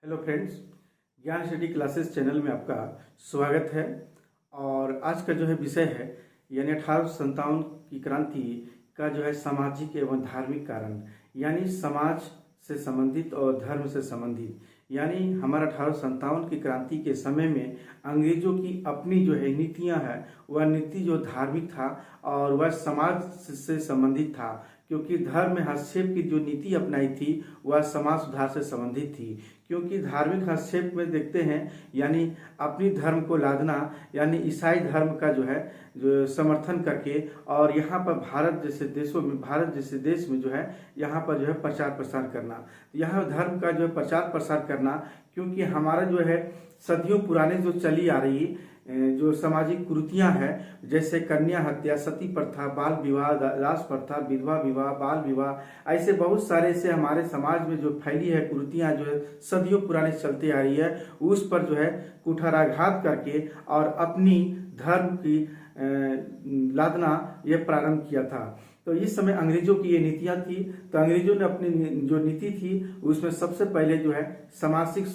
Hello friends, ज्ञान study classes channel में आपका स्वागत है। और आज का जो है विषय है यानी 1857 की क्रांति का जो है सामाजिक एवं धार्मिक कारण, यानी समाज से संबंधित और धर्म से संबंधित। यानी हमारा 1857 की क्रांति के समय में अंग्रेजों की अपनी जो है नीतियां हैं, वह नीति जो धार्मिक था और वह समाज से संबंधित था, क्योंकि धर्म में हस्तक्षेप की जो नीति अपनाई थी वह समाज सुधार से संबंधित थी। क्योंकि धार्मिक हस्तक्षेप में देखते हैं यानी अपनी धर्म को लादना, यानी ईसाई धर्म का जो है जो समर्थन करके, और यहाँ पर भारत जैसे देश में जो है यहाँ पर जो है प्रचार प्रसार करना, यहाँ धर्म का जो है प्रचार प्रसार करना। क्योंकि हमारा जो है सदियों पुराने जो चली आ रही जो सामाजिक कुरीतियां हैं, जैसे कन्या हत्या, सती प्रथा, बाल विवाह, दास प्रथा, विधवा विवाह, बाल विवाह, ऐसे बहुत सारे से हमारे समाज में जो फैली है कुरीतियां जो है सदियों पुराने चलती आ रही है, उस पर जो है कुठाराघात करके और अपनी धर्म की लादना ये प्रारंभ किया था। तो इस समय अंग्रेजों की ये नीतियां थी, तो अंग्रेजों ने अपनी जो नीति थी उसमें सबसे पहले जो है सामाजिक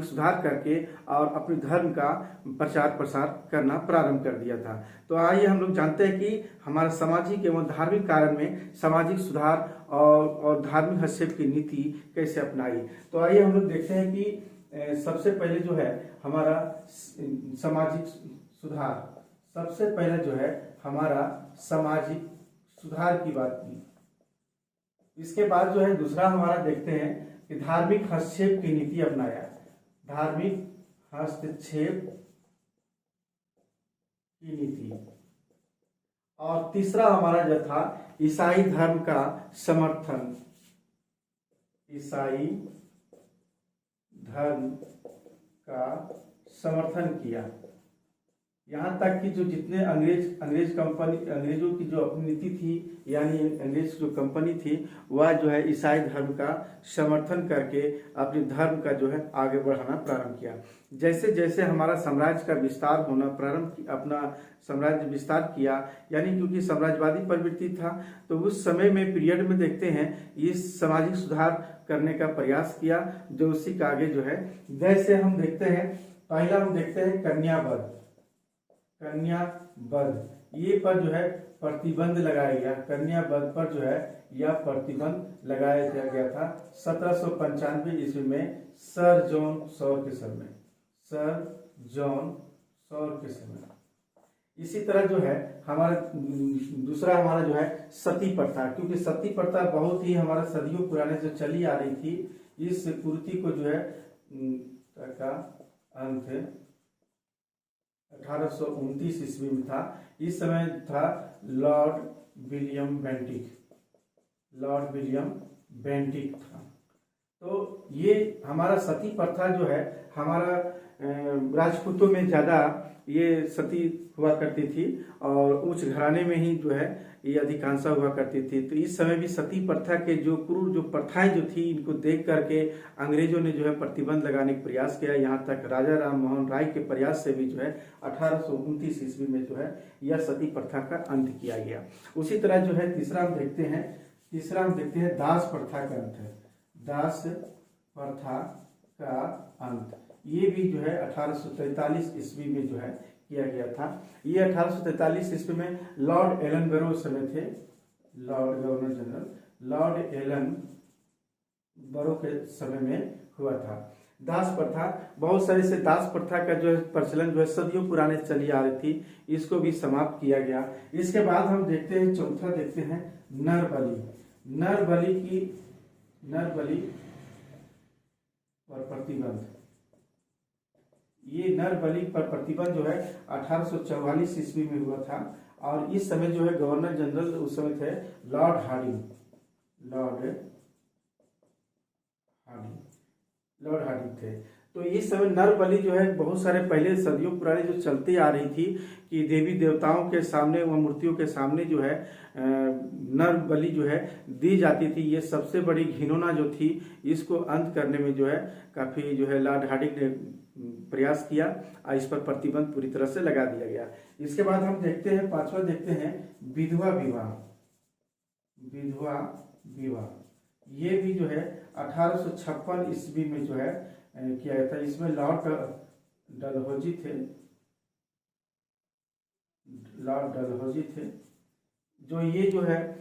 सुधार करके और अपने धर्म का प्रचार प्रसार करना प्रारंभ कर दिया था। तो आइए हम लोग जानते हैं कि हमारा सामाजिक एवं धार्मिक कारण में सामाजिक सुधार और धार्मिक हस्तक्षेप की नीति कैसे अपनाई। तो आइए हम लोग देखते हैं कि सबसे पहले जो है हमारा सामाजिक सुधार, सबसे पहले जो है हमारा सामाजिक सुधार की बात की। इसके बाद जो है दूसरा हमारा देखते हैं कि धार्मिक हस्तक्षेप की नीति अपनाया, धार्मिक हस्तक्षेप की नीति। और तीसरा हमारा जो था ईसाई धर्म का समर्थन, ईसाई धर्म का समर्थन किया। यहाँ तक कि जो जितने अंग्रेजों की जो अपनी नीति थी, यानी अंग्रेज जो कंपनी थी, वह जो है ईसाई धर्म का समर्थन करके अपने धर्म का जो है आगे बढ़ाना प्रारंभ किया। जैसे जैसे हमारा साम्राज्य का विस्तार होना अपना साम्राज्य विस्तार किया, यानी क्योंकि साम्राज्यवादी प्रवृत्ति था, तो उस समय में पीरियड में देखते हैं इस सामाजिक सुधार करने का प्रयास किया, जो उसी का आगे जो है जैसे हम देखते हैं, पहला हम देखते हैं कन्यावध, ये पर जो है प्रतिबंध लगाया गया। कन्यावध पर जो है यह प्रतिबंध लगाया गया था 1795 ईस्वी में सर जॉन सॉर के समय। इसी तरह जो है हमारा दूसरा हमारा जो है सती प्रथा, क्योंकि सती प्रथा बहुत ही हमारा सदियों पुराने से चली आ रही थी। इस कुरीति को जो है का अंत 1829 ईस्वी में था। इस समय था लॉर्ड विलियम बेंटिक था। तो ये हमारा सती प्रथा जो है हमारा राजपूतों में ज्यादा ये सती हुआ करती थी और उच्च घराने में ही जो है ये अधिकांशा हुआ करती थी। तो इस समय भी सती प्रथा के जो क्रूर जो प्रथाएं जो थी, इनको देख करके अंग्रेजों ने जो है प्रतिबंध लगाने का प्रयास किया। यहाँ तक राजा राम मोहन राय के प्रयास से भी जो है 1829 ईस्वी में जो है यह सती प्रथा का अंत किया गया। उसी तरह जो है तीसरा हम देखते हैं दास प्रथा का अंत है, दास प्रथा का अंत। ये भी जो है 1843 ईस्वी में जो है किया गया था। ये 1843 ईस्वी में लॉर्ड एलनबरो समय थे, गवर्नर जनरल लॉर्ड एलनबरो के समय में हुआ था। दास प्रथा, बहुत सारे से दास प्रथा का जो है प्रचलन जो है सदियों पुराने चली आ रही थी, इसको भी समाप्त किया गया। इसके बाद हम देखते हैं चौथा देखते हैं नर बलि पर प्रतिबंध। ये नर बलि पर प्रतिबंध जो है 1844 ईस्वी में हुआ था। और इस समय जो है गवर्नर जनरल उस समय थे लॉर्ड हार्डिंग थे। तो इस समय नर बलि जो है बहुत सारे पहले सदियों पुराने जो चलती आ रही थी कि देवी देवताओं के सामने व मूर्तियों के सामने जो है नर बलि जो है दी जाती थी। ये सबसे बड़ी घिनौना जो थी, इसको अंत करने में जो है काफी जो है लॉर्ड हार्डिंग ने प्रयास किया और इस पर प्रतिबंध पूरी तरह से लगा दिया गया। इसके बाद हम देखते हैं पांचवा देखते हैं विधवा विवाह। ये भी जो है 1856 ईस्वी में जो है किया गया था। इसमें लॉर्ड डलहौजी थे, लॉर्ड डलहौजी थे, जो ये जो है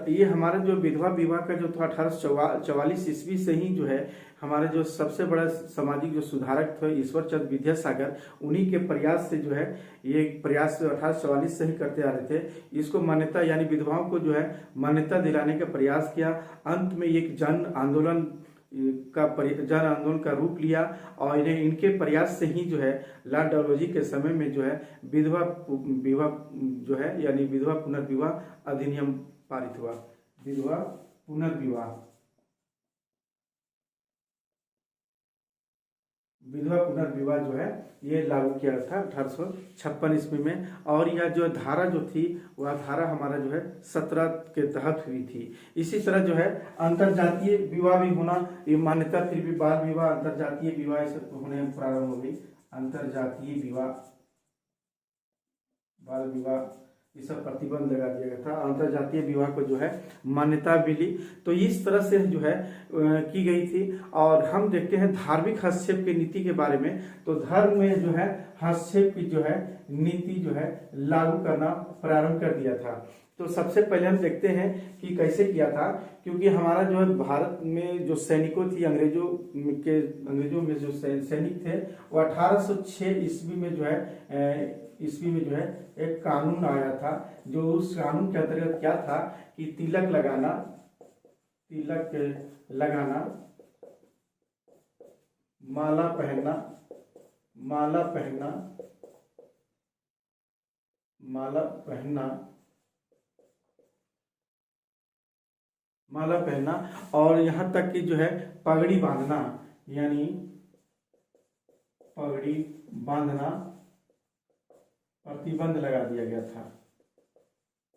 ये हमारा जो विधवा विवाह का जो था 1844 ईस्वी से ही जो है हमारे जो सबसे बड़ा सामाजिक जो सुधारक थे ईश्वर चंद्र विद्यासागर, उन्हीं के प्रयास से जो है ये प्रयास 1844 से ही करते आ रहे थे। इसको मान्यता यानी विधवाओं को जो है मान्यता दिलाने का प्रयास किया। अंत में एक जन आंदोलन का रूप लिया और इन्हें इनके प्रयास से ही जो है लॉर्ड डलहौजी के समय में जो है विधवा विवाह जो है यानी विधवा पुनर्विवाह अधिनियम पारित हुआ। विधवा पुनर्विवाह जो है ये लागू किया था 1856 ईस्वी में। और यह जो धारा जो थी वह धारा हमारा जो है 17 के तहत हुई थी। इसी तरह जो है अंतरजातीय विवाह भी होना, ये मान्यता फिर भी बाल विवाह अंतरजातीय विवाह होने प्रारंभ हो गई। अंतरजातीय विवाह बाल विवाह ये सब प्रतिबंध लगा दिया गया था। अंतरजातीय विवाह को जो है मान्यता मिली। तो इस तरह से जो है की गई थी। और हम देखते हैं धार्मिक हस्तक्षेप की नीति के बारे में। तो धर्म में जो है हस्तक्षेप की जो है नीति जो है लागू करना प्रारंभ कर दिया था। तो सबसे पहले हम देखते हैं कि कैसे किया था, क्योंकि हमारा जो है भारत में जो सैनिकों थी अंग्रेजों में जो सैनिक थे वो 1806 ईस्वी में जो है एक कानून आया था। जो उस कानून के अंतर्गत क्या था कि तिलक लगाना, माला पहनना और यहाँ तक कि जो है पगड़ी बांधना, यानी पगड़ी बांधना प्रतिबंध लगा दिया गया था।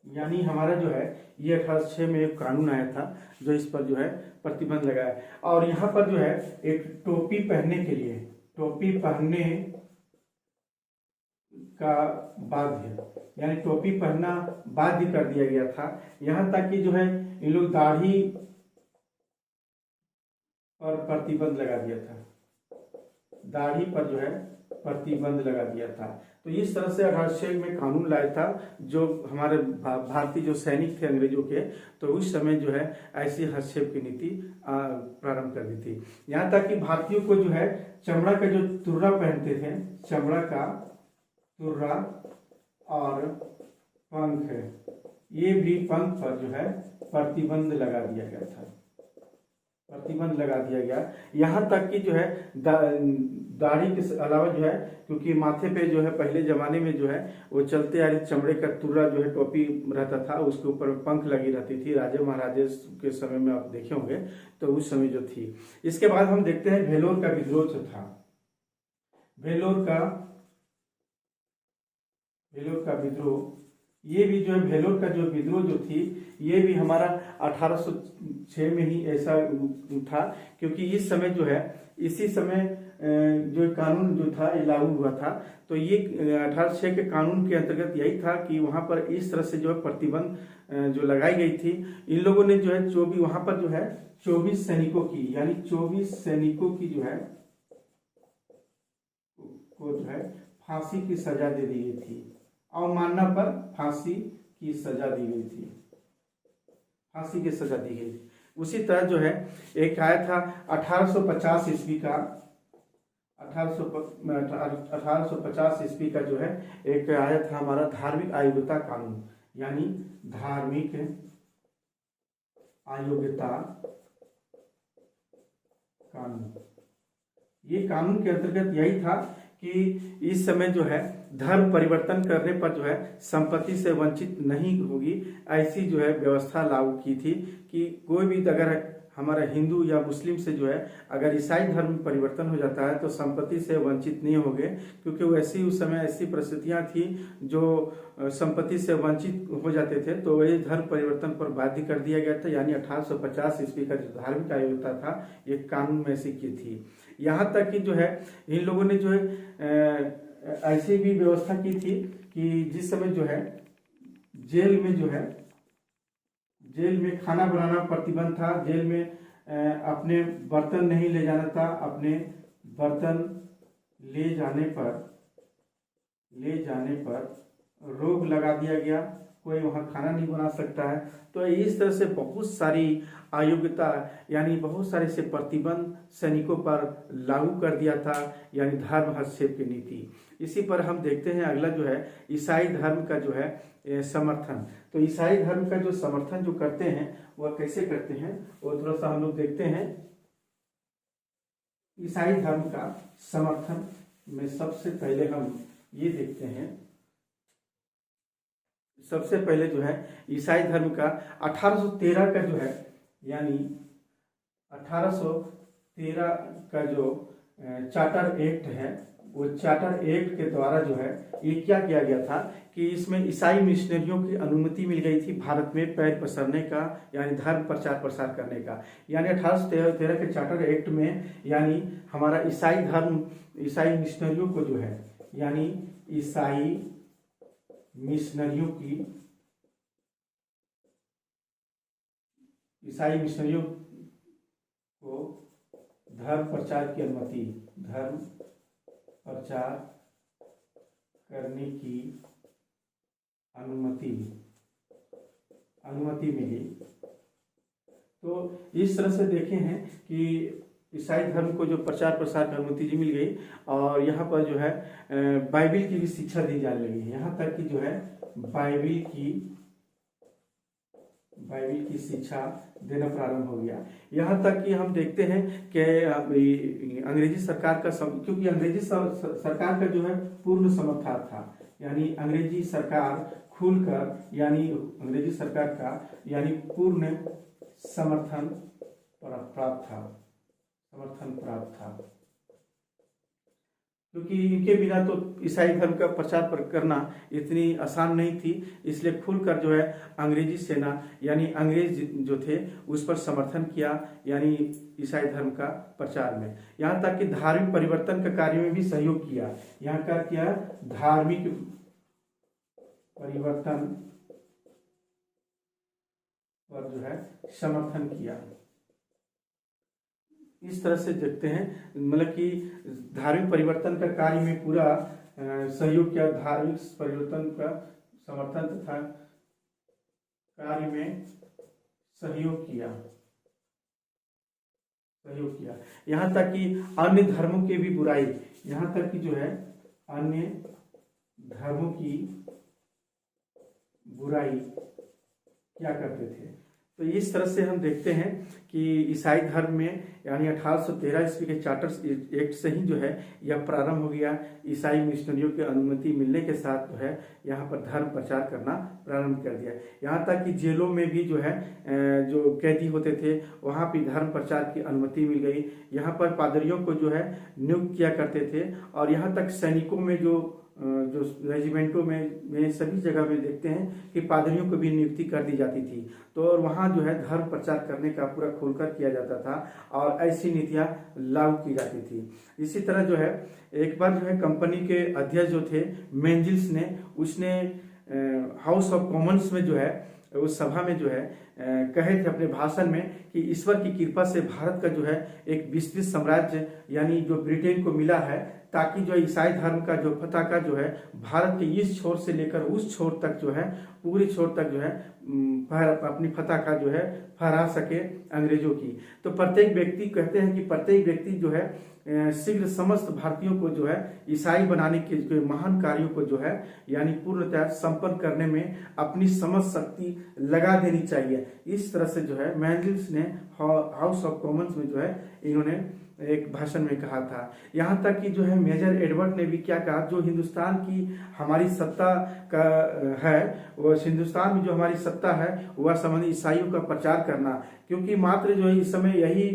यानी हमारा जो है ये 1806 में एक कानून आया था जो इस पर जो है प्रतिबंध लगाया। और यहाँ पर जो है एक टोपी पहनने के लिए, टोपी पहनने का बाध्य, यानी टोपी पहनना बाध्य कर दिया गया था। यहाँ तक कि जो है इन लोग दाढ़ी पर प्रतिबंध लगा दिया था, दाढ़ी पर जो है प्रतिबंध लगा दिया था। तो इस तरह से 1806 में कानून लाया था जो हमारे भारतीय जो सैनिक थे अंग्रेजों के, तो उस समय जो है ऐसी हस्तक्षेप की नीति प्रारंभ कर दी थी। यहाँ तक कि भारतीयों को जो है चमड़ा का जो तुर्रा पहनते थे, चमड़ा का तुर्रा और पंख, ये भी पंख पर जो है प्रतिबंध लगा दिया गया था, प्रतिबंध लगा दिया गया। यहाँ तक कि जो है दाढ़ी के अलावा जो है, क्योंकि माथे पे जो है पहले जमाने में जो है वो चलते आ रही चमड़े का तुर्रा जो है टोपी रहता था, उसके ऊपर पंख लगी रहती थी। राजे महाराजे के समय में आप देखे होंगे, तो उस समय जो थी। इसके बाद हम देखते हैं भेलोर का विद्रोह जो था, भेलोर का विद्रोह, ये भी जो है भेलोर का जो विद्रोह जो थी ये भी हमारा 1806 में ही ऐसा था, क्योंकि इस समय जो है इसी समय जो कानून जो था ये लागू हुआ था। तो ये 1806 के कानून के अंतर्गत यही था कि वहां पर इस तरह से जो है प्रतिबंध जो लगाई गई थी। इन लोगों ने जो है वहां पर जो है 24 सैनिकों की, यानी 24 सैनिकों की जो है फांसी की सजा दे दी गई थी। अवमानना पर फांसी की सजा दी गई थी, फांसी की सजा दी गई। उसी तरह जो है एक आया था 1850 ईस्वी का, 1850 ईस्वी का जो है एक आया था हमारा धार्मिक अयोग्यता कानून, यानी धार्मिक अयोग्यता कानून। ये कानून के अंतर्गत यही था कि इस समय जो है धर्म परिवर्तन करने पर जो है संपत्ति से वंचित नहीं होगी, ऐसी जो है व्यवस्था लागू की थी कि कोई भी अगर हमारा हिंदू या मुस्लिम से जो है अगर ईसाई धर्म में परिवर्तन हो जाता है तो संपत्ति से वंचित नहीं होंगे, क्योंकि वैसी उस समय ऐसी परिस्थितियां थी जो संपत्ति से वंचित हो जाते थे। तो वही धर्म परिवर्तन पर बाध्य कर दिया गया था, यानी 1850 ईस्वी का जो धार्मिक अयोग्यता था ये कानून में ऐसी की थी। यहाँ तक कि जो है इन लोगों ने जो है ऐसी भी व्यवस्था की थी कि जिस समय जो है जेल में खाना बनाना प्रतिबंध था, जेल में अपने बर्तन नहीं ले जाना था। अपने बर्तन ले जाने पर रोक लगा दिया गया, कोई वहाँ खाना नहीं बना सकता है। तो इस तरह से बहुत सारी अयोग्यता यानी बहुत सारे से प्रतिबंध सैनिकों पर लागू कर दिया था, यानी धर्म हस्तक्षेप की नीति। इसी पर हम देखते हैं अगला जो है ईसाई धर्म का जो है समर्थन। तो ईसाई धर्म का जो समर्थन जो करते हैं वह कैसे करते हैं वो थोड़ा सा हम लोग देखते हैं। ईसाई धर्म का समर्थन में सबसे पहले हम ये देखते हैं, सबसे पहले जो है ईसाई धर्म का 1813 का जो है, यानी 1813 का जो चार्टर एक्ट है, वो चार्टर एक्ट के द्वारा जो है ये क्या किया गया था कि इसमें ईसाई मिशनरियों की अनुमति मिल गई थी भारत में पैर पसारने का, यानी धर्म प्रचार प्रसार करने का। यानी 1813 के चार्टर एक्ट में यानी हमारा ईसाई धर्म, ईसाई मिशनरियों को जो है, यानी ईसाई मिशनरियों को धर्म प्रचार की अनुमति, धर्म प्रचार करने की अनुमति मिली। तो इस तरह से देखे हैं कि ईसाई धर्म को जो प्रचार प्रसार की अनुमति जी मिल गई, और यहाँ पर जो है बाइबिल की भी शिक्षा दी जाने लगी है। यहाँ तक कि जो है बाइबिल की शिक्षा देना प्रारंभ हो गया। यहाँ तक कि हम देखते हैं कि अंग्रेजी सरकार का क्योंकि अंग्रेजी सरकार का जो है पूर्ण समर्थन था, यानी अंग्रेजी सरकार खुलकर, यानी अंग्रेजी सरकार का यानी पूर्ण समर्थन प्राप्त था, क्योंकि इनके बिना तो ईसाई धर्म का प्रचार करना इतनी आसान नहीं थी। इसलिए खुलकर जो है अंग्रेजी सेना यानी अंग्रेज जो थे उस पर समर्थन किया, यानी ईसाई धर्म का प्रचार में। यहाँ तक कि धार्मिक परिवर्तन का कार्य में भी सहयोग किया। यहाँ का क्या, धार्मिक परिवर्तन पर जो है समर्थन किया। इस तरह से देखते हैं, मतलब कि धार्मिक परिवर्तन का कार्य में पूरा सहयोग किया, धार्मिक परिवर्तन का समर्थन तथा कार्य में सहयोग किया। यहाँ तक कि अन्य धर्मों की भी बुराई, यहाँ तक कि जो है अन्य धर्मों की बुराई क्या करते थे। तो इस तरह से हम देखते हैं कि ईसाई धर्म में यानी 1813 ईस्वी के चार्टर एक्ट से ही जो है यह प्रारंभ हो गया। ईसाई मिशनरियों की अनुमति मिलने के साथ जो है यहाँ पर धर्म प्रचार करना प्रारंभ कर दिया। यहाँ तक कि जेलों में भी जो है जो कैदी होते थे वहाँ भी धर्म प्रचार की अनुमति मिल गई। यहाँ पर पादरियों को जो है नियुक्त किया करते थे, और यहाँ तक सैनिकों में जो रेजिमेंटों में सभी जगह में देखते हैं कि पादरियों को भी नियुक्ति कर दी जाती थी। तो और वहाँ जो है धर्म प्रचार करने का पूरा खुलकर किया जाता था और ऐसी नीतियाँ लागू की जाती थी। इसी तरह जो है एक बार जो है कंपनी के अध्यक्ष जो थे मेंजिल्स ने, उसने हाउस ऑफ कॉमन्स में जो है उस सभा में जो है कहे थे अपने भाषण में कि ईश्वर की कृपा से भारत का जो है एक विस्तृत साम्राज्य यानी जो ब्रिटेन को मिला है, ताकि जो ईसाई धर्म का जो पताका जो है भारत के इस छोर से लेकर उस छोर तक जो है पूरी छोर तक जो है अपनी पताका जो है फहरा सके अंग्रेजों की। तो प्रत्येक व्यक्ति कहते हैं कि प्रत्येक व्यक्ति जो है शीघ्र समस्त भारतीयों को जो है ईसाई बनाने के जो महान कार्यों को जो है यानी पूर्णतः संपन्न करने में अपनी समझ शक्ति लगा देनी चाहिए। इस तरह से जो है मेंजिल्स ने हाउस ऑफ कॉमन्स में जो है इन्होंने एक भाषण में कहा था। यहाँ तक कि जो है मेजर एडवर्ड ने भी क्या कहा, जो हिंदुस्तान की हमारी सत्ता का है, वो हिंदुस्तान में जो हमारी सत्ता है वह संबंधी ईसाइयों का प्रचार करना, क्योंकि मात्र जो है इस समय यही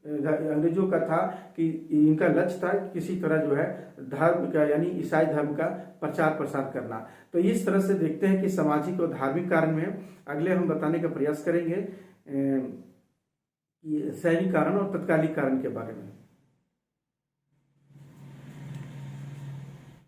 अंग्रेजों का था कि इनका लक्ष्य था किसी तरह जो है धर्म का यानी ईसाई धर्म का प्रचार प्रसार करना। तो इस तरह से देखते हैं कि सामाजिक और धार्मिक कारण में अगले हम बताने का प्रयास करेंगे सैनिक कारण और तत्कालिक कारण के बारे में।